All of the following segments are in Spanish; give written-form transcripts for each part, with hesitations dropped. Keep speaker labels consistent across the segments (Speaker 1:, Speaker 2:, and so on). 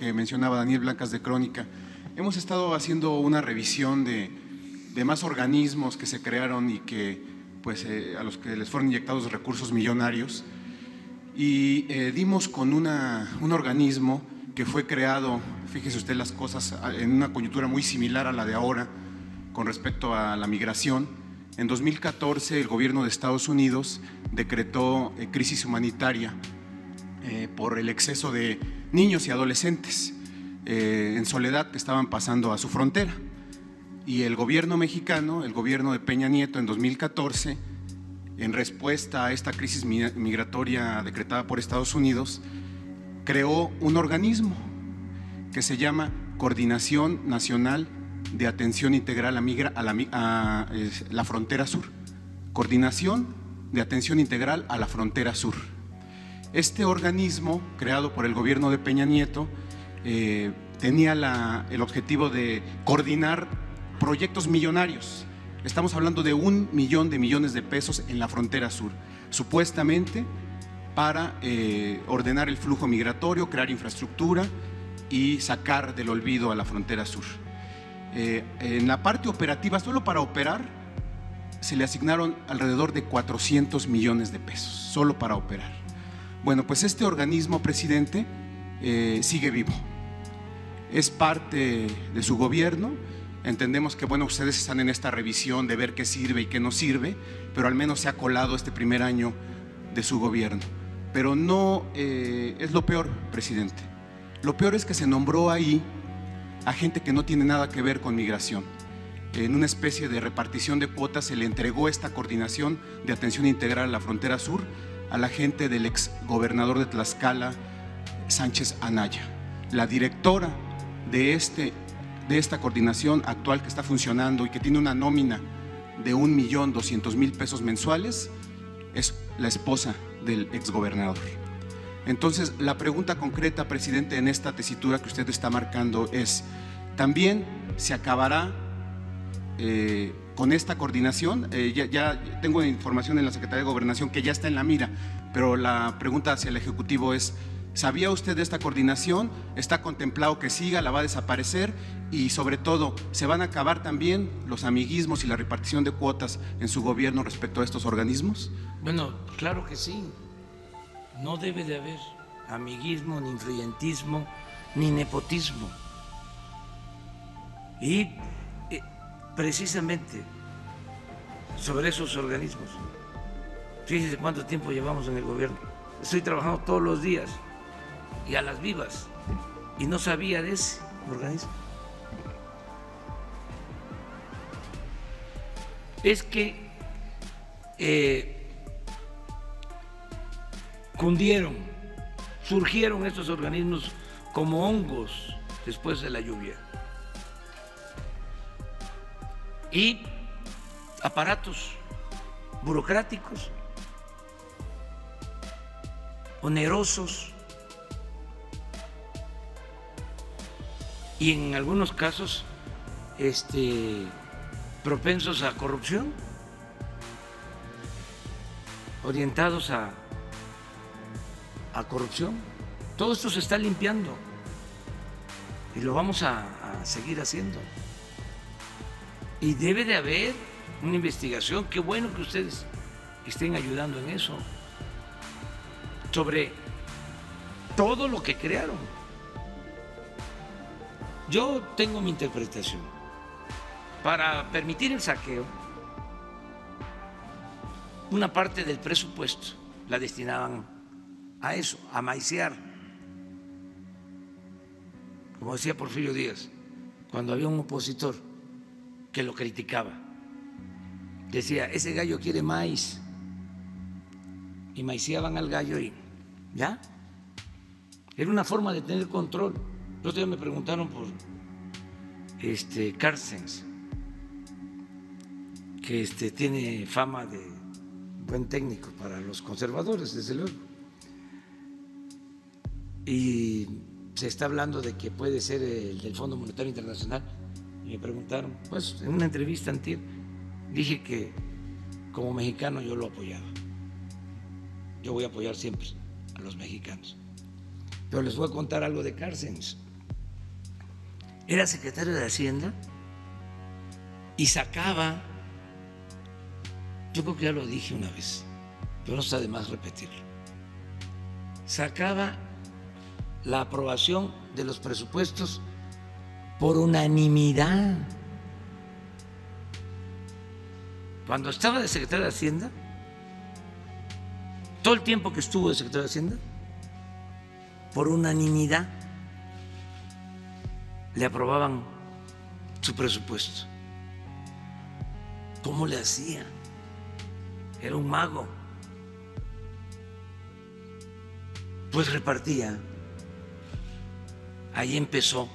Speaker 1: que mencionaba Daniel Blancas de Crónica. Hemos estado haciendo una revisión de más organismos que se crearon y que, pues, a los que les fueron inyectados recursos millonarios, y dimos con un organismo que fue creado, fíjese usted las cosas, en una coyuntura muy similar a la de ahora con respecto a la migración. En 2014 el gobierno de Estados Unidos decretó crisis humanitaria por el exceso de niños y adolescentes en soledad que estaban pasando a su frontera. Y el gobierno mexicano, el gobierno de Peña Nieto en 2014, en respuesta a esta crisis migratoria decretada por Estados Unidos, creó un organismo que se llama Coordinación Nacional de Atención Integral a la Frontera Sur. Coordinación de Atención Integral a la Frontera Sur. Este organismo, creado por el gobierno de Peña Nieto, tenía el objetivo de coordinar proyectos millonarios. Estamos hablando de 1 millón de millones de pesos en la frontera sur, supuestamente para ordenar el flujo migratorio, crear infraestructura y sacar del olvido a la frontera sur. En la parte operativa, solo para operar, se le asignaron alrededor de 400 millones de pesos, solo para operar. Bueno, pues este organismo, presidente, sigue vivo. Es parte de su gobierno. Entendemos que, bueno, ustedes están en esta revisión de ver qué sirve y qué no sirve, pero al menos se ha colado este primer año de su gobierno. Pero no es lo peor, presidente. Lo peor es que se nombró ahí a gente que no tiene nada que ver con migración. En una especie de repartición de cuotas se le entregó esta coordinación de atención integral a la frontera sur a la gente del exgobernador de Tlaxcala, Sánchez Anaya. La directora de esta coordinación actual que está funcionando y que tiene una nómina de 1.200.000 pesos mensuales es la esposa del exgobernador. Entonces, la pregunta concreta, presidente, en esta tesitura que usted está marcando es: ¿también se acabará con esta coordinación? Ya tengo información en la Secretaría de Gobernación que ya está en la mira, pero la pregunta hacia el Ejecutivo es: ¿sabía usted de esta coordinación? ¿Está contemplado que siga? ¿La va a desaparecer? Y sobre todo, ¿se van a acabar también los amiguismos y la repartición de cuotas en su gobierno respecto a estos organismos?
Speaker 2: Bueno, claro que sí. No debe de haber amiguismo, ni influyentismo, ni nepotismo. Y precisamente sobre esos organismos, fíjese cuánto tiempo llevamos en el gobierno. Estoy trabajando todos los días y a las vivas, y no sabía de ese organismo. Es que surgieron estos organismos como hongos después de la lluvia. Y aparatos burocráticos, onerosos, y en algunos casos propensos a corrupción, orientados a corrupción. Todo esto se está limpiando y lo vamos a seguir haciendo. Y debe de haber una investigación. Qué bueno que ustedes estén ayudando en eso, sobre todo lo que crearon. Yo tengo mi interpretación. Para permitir el saqueo, una parte del presupuesto la destinaban a eso, a maiciar. Como decía Porfirio Díaz, cuando había un opositor que lo criticaba, decía: ese gallo quiere maíz, y maiciaban al gallo y ya. Era una forma de tener control. El otro día me preguntaron por Carstens, que tiene fama de buen técnico para los conservadores, desde luego. Y se está hablando de que puede ser el del Fondo Monetario Internacional. Y me preguntaron, pues en una entrevista antier, dije que como mexicano yo lo apoyaba. Yo voy a apoyar siempre a los mexicanos. Pero les voy a contar algo de Carstens. era secretario de Hacienda y sacaba, yo creo que ya lo dije una vez, pero no está de más repetirlo, sacaba la aprobación de los presupuestos por unanimidad. Cuando estaba de secretario de Hacienda, todo el tiempo que estuvo de secretario de Hacienda, por unanimidad le aprobaban su presupuesto. ¿Cómo le hacía? Era un mago. Pues repartía. Ahí empezó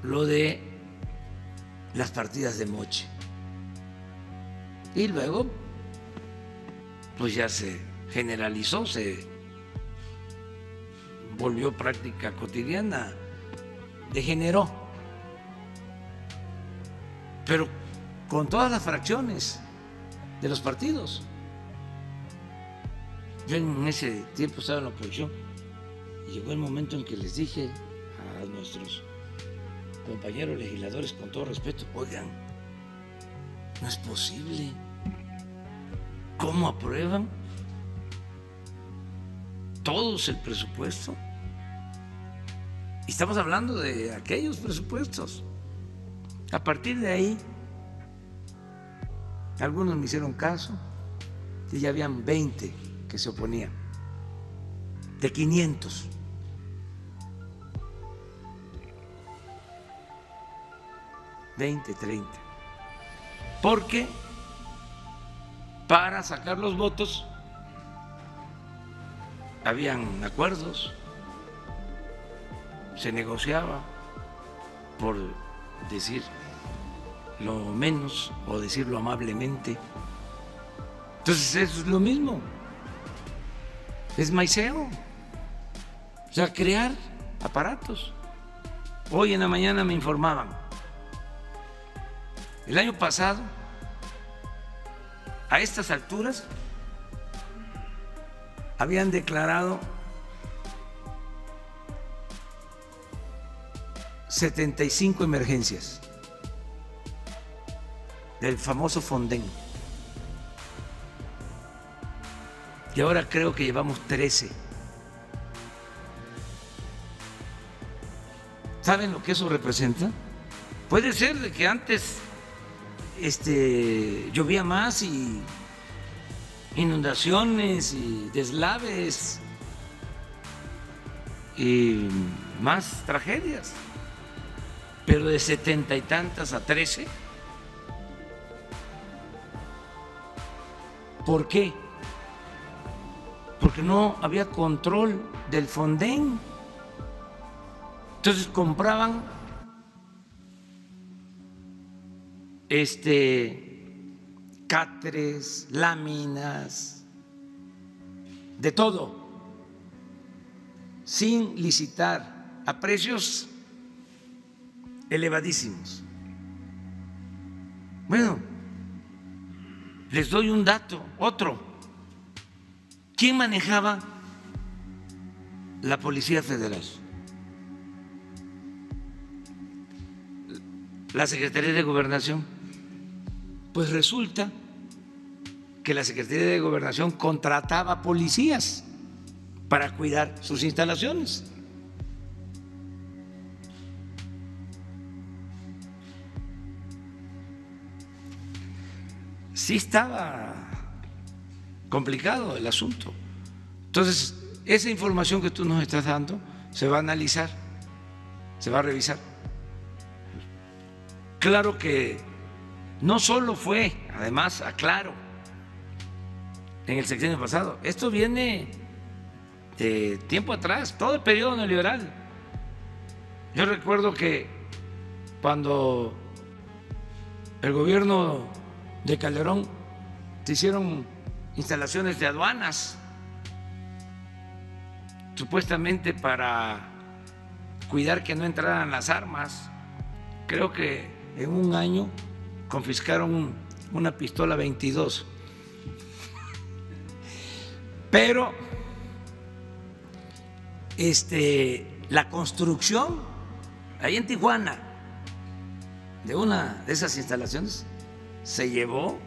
Speaker 2: lo de las partidas de moche. Y luego, pues ya se generalizó, se volvió práctica cotidiana, degeneró. Pero con todas las fracciones de los partidos. Yo en ese tiempo estaba en la oposición y llegó el momento en que les dije a nuestros compañeros legisladores, con todo respeto, oigan, no es posible. ¿Cómo aprueban todos el presupuesto? Y estamos hablando de aquellos presupuestos. A partir de ahí, algunos me hicieron caso y ya habían 20 que se oponían, de 500. $20, $30. Porque para sacar los votos habían acuerdos, se negociaba, por decir lo menos o decirlo amablemente. Entonces eso es lo mismo, es maiceo, o sea, crear aparatos. Hoy en la mañana me informaban, el año pasado, a estas alturas, habían declarado 75 emergencias del famoso Fonden. Y ahora creo que llevamos 13. ¿Saben lo que eso representa? Puede ser de que antes llovía más y inundaciones y deslaves y más tragedias, pero de 70 y tantas a 13. ¿Por qué? Porque no había control del Fonden. Entonces compraban cáteres, láminas, de todo, sin licitar, a precios elevadísimos. Bueno, les doy un dato, otro. ¿Quién manejaba la Policía Federal? La Secretaría de Gobernación. Pues resulta que la Secretaría de Gobernación contrataba policías para cuidar sus instalaciones. Sí estaba complicado el asunto. Entonces, esa información que tú nos estás dando se va a analizar, se va a revisar. Claro que no solo fue, además, aclaro, en el sexenio pasado, esto viene de tiempo atrás, todo el periodo neoliberal. Yo recuerdo que cuando el gobierno de Calderón se hicieron instalaciones de aduanas, supuestamente para cuidar que no entraran las armas. Creo que en un año confiscaron una pistola 22. Pero la construcción ahí en Tijuana, de una de esas instalaciones, se llevó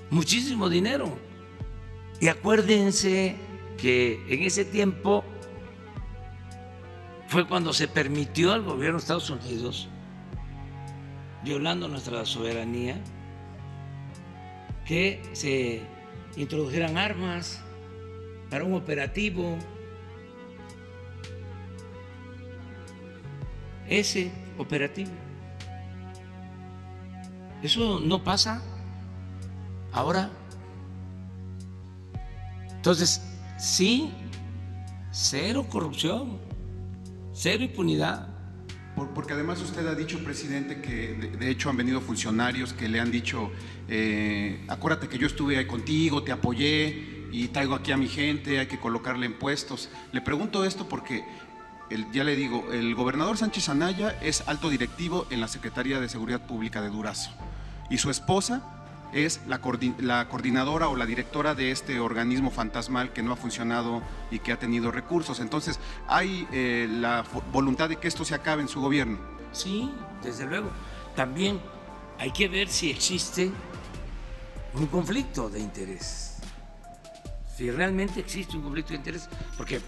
Speaker 2: muchísimo dinero. Y acuérdense que en ese tiempo fue cuando se permitió al gobierno de Estados Unidos, violando nuestra soberanía, que se introdujeran armas para un operativo. Ese operativo. Eso no pasa ahora. Entonces, sí, cero corrupción, cero impunidad.
Speaker 1: Porque además usted ha dicho, presidente, que de hecho han venido funcionarios que le han dicho, acuérdate que yo estuve ahí contigo, te apoyé y traigo aquí a mi gente, hay que colocarle en puestos. Le pregunto esto porque, ya le digo, el gobernador Sánchez Anaya es alto directivo en la Secretaría de Seguridad Pública de Durazo y su esposa es la coordinadora o la directora de este organismo fantasmal que no ha funcionado y que ha tenido recursos. Entonces, ¿hay la voluntad de que esto se acabe en su gobierno?
Speaker 2: Sí, desde luego. También hay que ver si existe un conflicto de interés. Si realmente existe un conflicto de interés, porque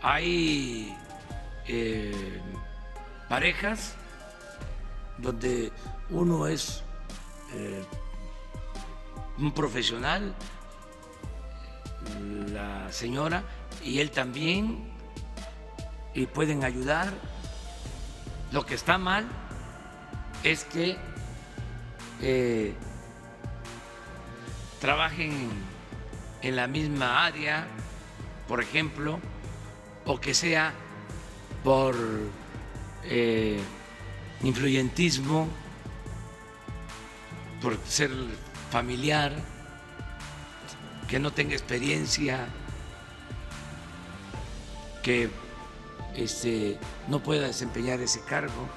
Speaker 2: hay parejas donde uno es un profesional, la señora y él también, y pueden ayudar. Lo que está mal es que trabajen en la misma área, por ejemplo, o que sea por influyentismo, por ser familiar, que no tenga experiencia, que no pueda desempeñar ese cargo.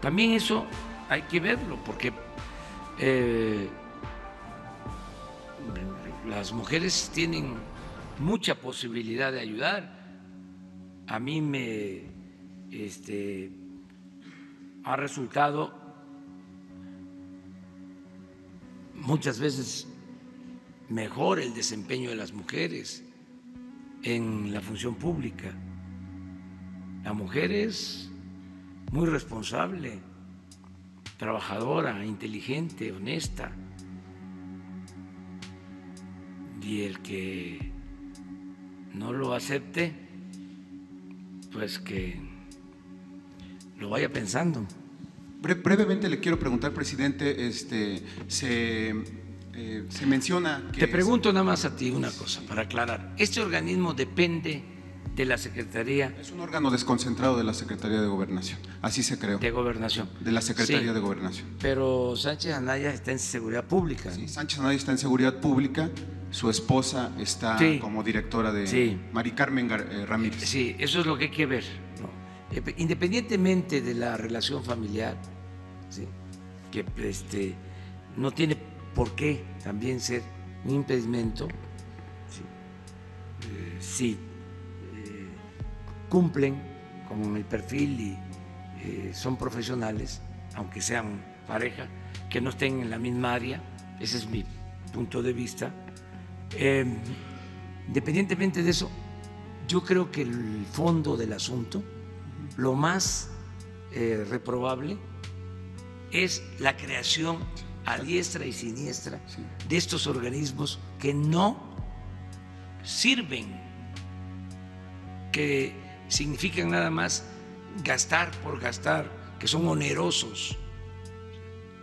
Speaker 2: También eso hay que verlo, porque las mujeres tienen mucha posibilidad de ayudar. A mí me ha resultado muchas veces mejor el desempeño de las mujeres en la función pública. La mujer es muy responsable, trabajadora, inteligente, honesta. Y el que no lo acepte, pues que lo vaya pensando.
Speaker 1: Brevemente le quiero preguntar, presidente, se menciona que…
Speaker 2: Te pregunto nada más a ti una cosa para aclarar. ¿Este organismo depende de la Secretaría?
Speaker 1: Es un órgano desconcentrado de la Secretaría de Gobernación, así se creó.
Speaker 2: De Gobernación.
Speaker 1: De la Secretaría
Speaker 2: Sí,
Speaker 1: de Gobernación.
Speaker 2: pero Sánchez Anaya está en Seguridad Pública.
Speaker 1: Sí, Sánchez Anaya está en Seguridad Pública, su esposa está como directora de… Mari Carmen Ramírez.
Speaker 2: Sí, eso es lo que hay que ver, ¿no? Independientemente de la relación familiar, ¿sí?, que no tiene por qué también ser un impedimento, si cumplen con el perfil y son profesionales, aunque sean pareja, que no estén en la misma área. Ese es mi punto de vista. Independientemente de eso, yo creo que el fondo del asunto, lo más reprobable, es la creación a diestra y siniestra de estos organismos que no sirven, que significan nada más gastar por gastar, que son onerosos,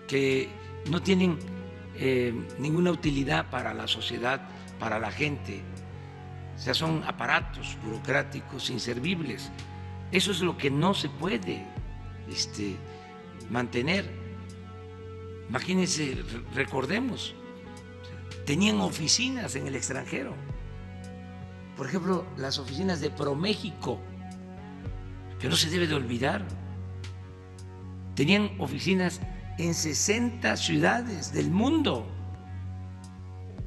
Speaker 2: que no tienen ninguna utilidad para la sociedad, para la gente. O sea, son aparatos burocráticos inservibles. Eso es lo que no se puede mantener. Imagínense, recordemos, tenían oficinas en el extranjero. Por ejemplo, las oficinas de ProMéxico, que no se debe de olvidar. Tenían oficinas en 60 ciudades del mundo.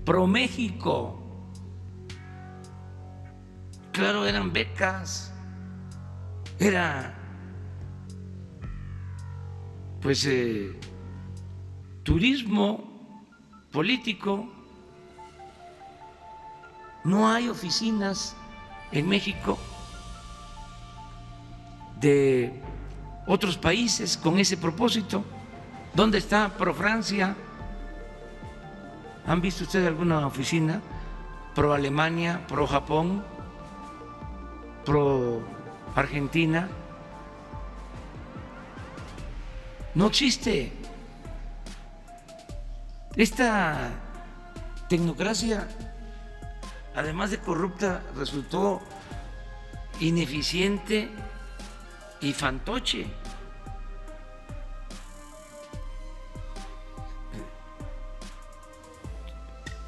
Speaker 2: ProMéxico. Claro, eran becas era pues turismo político. No hay oficinas en México de otros países con ese propósito. ¿Dónde está Pro Francia? ¿Han visto ustedes alguna oficina pro Alemania, pro Japón, pro Argentina? No existe. Esta tecnocracia, además de corrupta, resultó ineficiente y fantoche.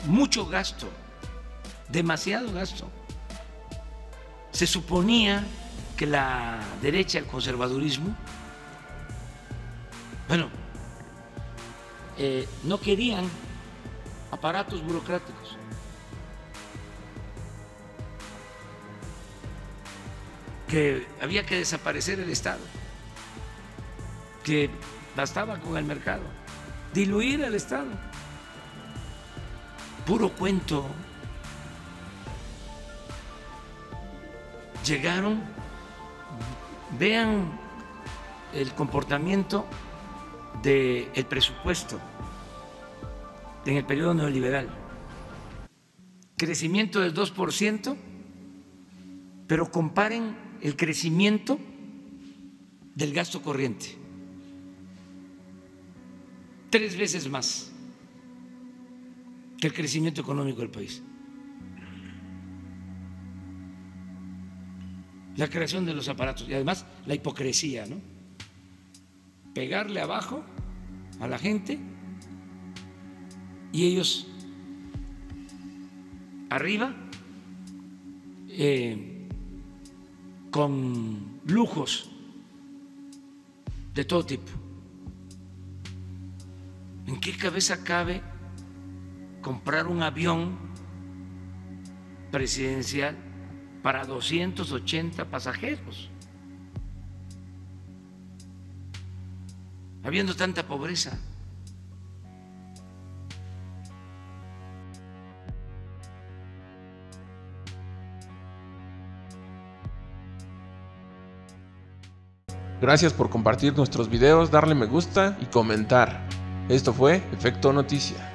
Speaker 2: Mucho gasto, demasiado gasto. Se suponía que la derecha, el conservadurismo, no querían aparatos burocráticos. Que había que desaparecer el Estado, que bastaba con el mercado, diluir el Estado. Puro cuento. Llegaron, vean el comportamiento del presupuesto en el periodo neoliberal. Crecimiento del 2%, pero comparen el crecimiento del gasto corriente. 3 veces más que el crecimiento económico del país. La creación de los aparatos y además la hipocresía, ¿no? Pegarle abajo a la gente y ellos arriba con lujos de todo tipo. ¿En qué cabeza cabe comprar un avión presidencial para 280 pasajeros, habiendo tanta pobreza?
Speaker 3: Gracias por compartir nuestros videos, darle me gusta y comentar. Esto fue Efecto Noticia.